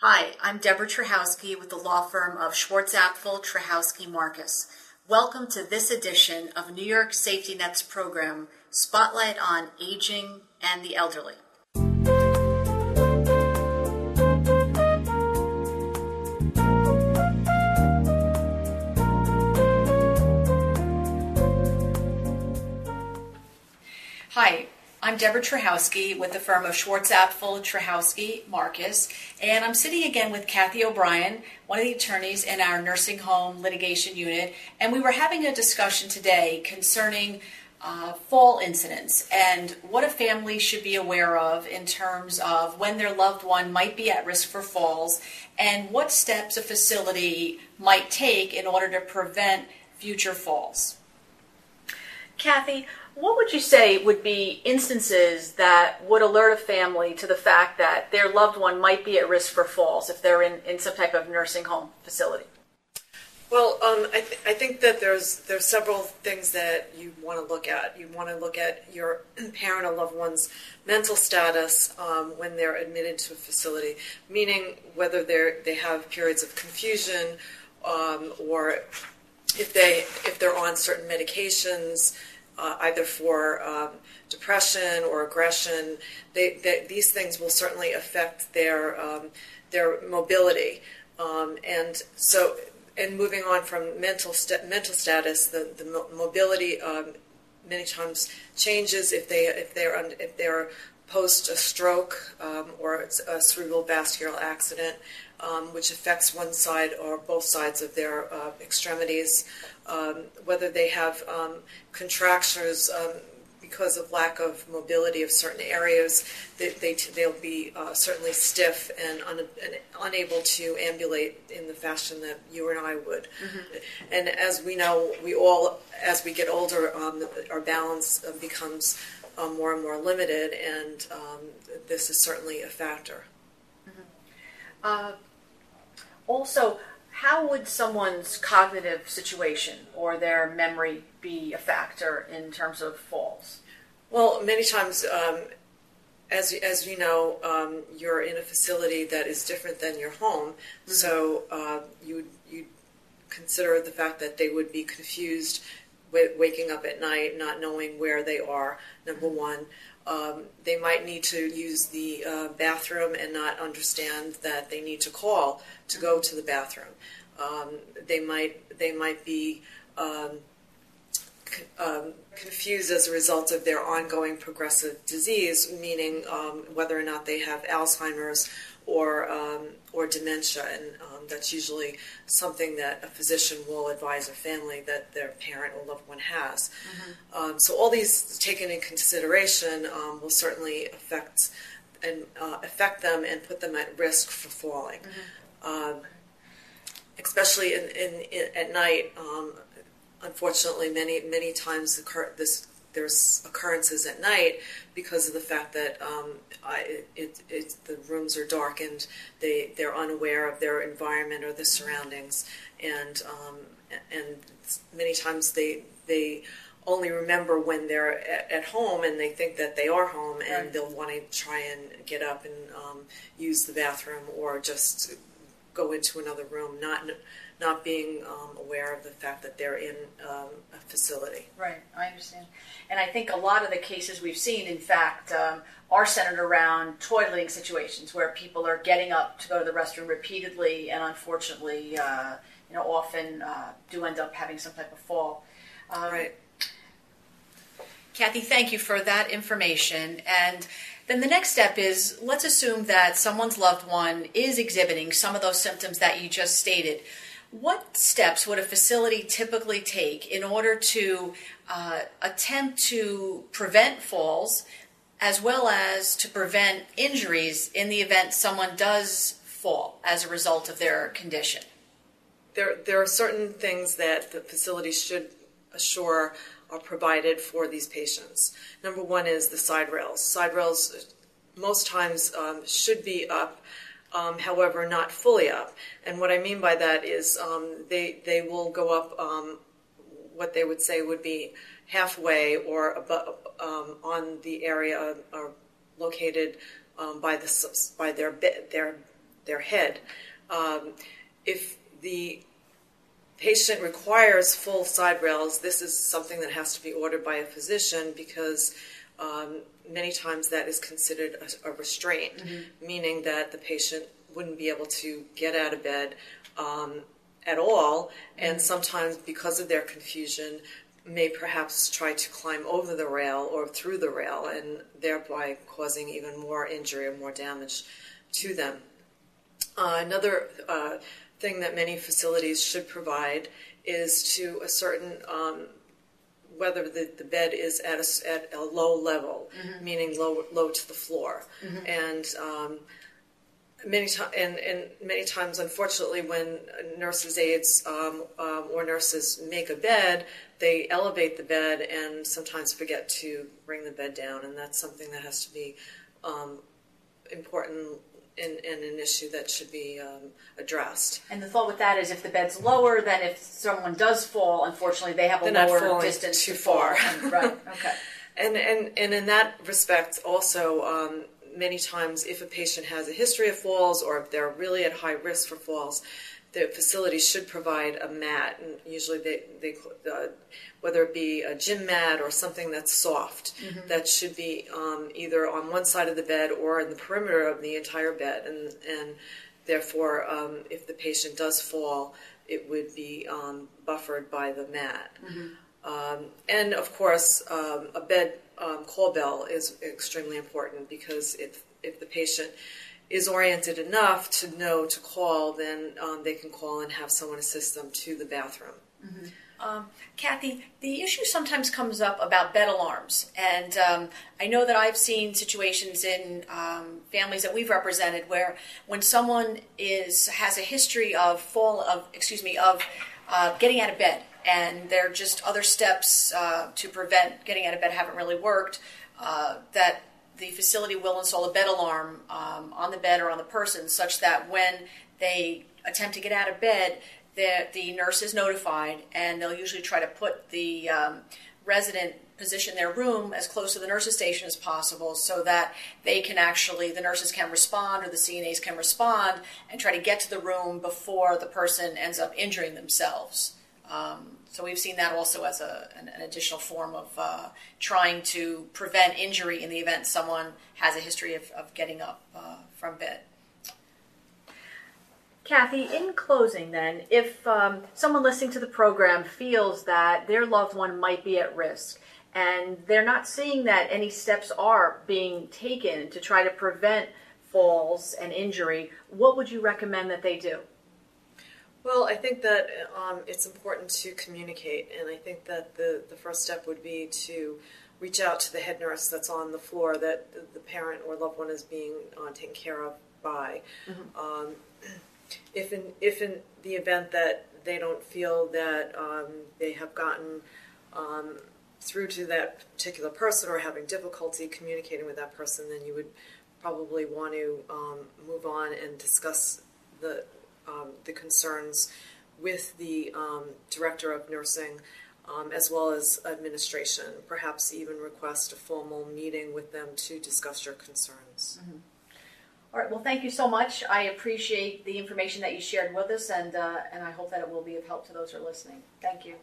Hi, I'm Deborah Trahowski with the law firm of Schwartz Apfel Trahowski Marcus. Welcome to this edition of New York Safety Net's program, Spotlight on Aging and the Elderly. Hi, I'm Deborah Trahowski with the firm of Schwartz Apfel Trahowski Marcus, and I'm sitting again with Kathy O'Brien, one of the attorneys in our nursing home litigation unit, and we were having a discussion today concerning fall incidents and what a family should be aware of in terms of when their loved one might be at risk for falls and what steps a facility might take in order to prevent future falls. Kathy, what would you say would be instances that would alert a family to the fact that their loved one might be at risk for falls if they're in some type of nursing home facility? Well, I think that there's several things that you want to look at. You want to look at your parent or loved one's mental status when they're admitted to a facility, meaning whether they have periods of confusion or if they're on certain medications, either for depression or aggression. These things will certainly affect their mobility, and moving on from mental status, the mobility many times changes if they're post a stroke or a cerebral vascular accident, which affects one side or both sides of their extremities, whether they have contractures because of lack of mobility of certain areas. They'll be certainly stiff and unable to ambulate in the fashion that you and I would. Mm-hmm. And as we know, as we get older, our balance becomes more and more limited, and this is certainly a factor. Mm-hmm. Also, how would someone's cognitive situation or their memory be a factor in terms of falls? Well, many times, as you know, you're in a facility that is different than your home, mm-hmm. So you consider the fact that they would be confused with waking up at night, not knowing where they are, number one. They might need to use the bathroom and not understand that they need to call to go to the bathroom. They might be confused as a result of their ongoing progressive disease, meaning whether or not they have Alzheimer's or dementia, and that's usually something that a physician will advise a family that their parent or loved one has. Mm-hmm. So all these taken in consideration will certainly affect them and put them at risk for falling. Mm-hmm. Especially at night. Unfortunately, many times there's occurrences at night because of the fact that the rooms are darkened, they're unaware of their environment or the surroundings, and many times they only remember when they're at home and they think that they are home, and right. They'll want to try and get up and use the bathroom or just go into another room, not being aware of the fact that they're in a facility. Right, I understand. And I think a lot of the cases we've seen, in fact, are centered around toileting situations where people are getting up to go to the restroom repeatedly and unfortunately, often do end up having some type of fall. Right. Kathy, thank you for that information. And then the next step is, let's assume that someone's loved one is exhibiting some of those symptoms that you just stated. What steps would a facility typically take in order to attempt to prevent falls as well as to prevent injuries in the event someone does fall as a result of their condition? There are certain things that the facility should assure are provided for these patients. Number one is the side rails. Side rails most times should be up, however, not fully up. And what I mean by that is they will go up what they would say would be halfway or above, on the area located by their their head. If the patient requires full side rails, this is something that has to be ordered by a physician because many times that is considered a restraint, meaning that the patient wouldn't be able to get out of bed at all, and sometimes because of their confusion may perhaps try to climb over the rail or through the rail, and thereby causing even more injury or more damage to them. Another thing that many facilities should provide is to a certain whether the bed is at a low level, meaning low to the floor, and many times, unfortunately, when nurses' aides or nurses make a bed, they elevate the bed and sometimes forget to bring the bed down, and that's something that has to be important and an issue that should be addressed. And the thought with that is if the bed's lower, then if someone does fall, unfortunately, they have a lower distance too to fall. far. Right, okay. And in that respect, also, many times if a patient has a history of falls or if they're really at high risk for falls, the facility should provide a mat, and usually they whether it be a gym mat or something that's soft, that should be either on one side of the bed or in the perimeter of the entire bed, and therefore if the patient does fall, it would be buffered by the mat. And of course, a bed call bell is extremely important, because if the patient is oriented enough to know to call, then they can call and have someone assist them to the bathroom. Kathy, the issue sometimes comes up about bed alarms, and I know that I've seen situations in families that we've represented where when someone has a history of getting out of bed, and there are just other steps to prevent getting out of bed haven't really worked, that the facility will install a bed alarm on the bed or on the person, such that when they attempt to get out of bed, the nurse is notified, and they'll usually try to put the resident position their room as close to the nurse's station as possible, so that the nurses can respond, or the CNAs can respond and try to get to the room before the person ends up injuring themselves. So we've seen that also as an additional form of trying to prevent injury in the event someone has a history of getting up from bed. Kathy, in closing then, if someone listening to the program feels that their loved one might be at risk, and they're not seeing that any steps are being taken to try to prevent falls and injury, what would you recommend that they do? Well, I think that it's important to communicate, and I think that the first step would be to reach out to the head nurse that's on the floor that the parent or loved one is being taken care of by. If in the event that they don't feel that they have gotten through to that particular person, or having difficulty communicating with that person, then you would probably want to move on and discuss the concerns with the director of nursing, as well as administration. Perhaps even request a formal meeting with them to discuss your concerns. All right. Well, thank you so much. I appreciate the information that you shared with us, and I hope that it will be of help to those who are listening. Thank you.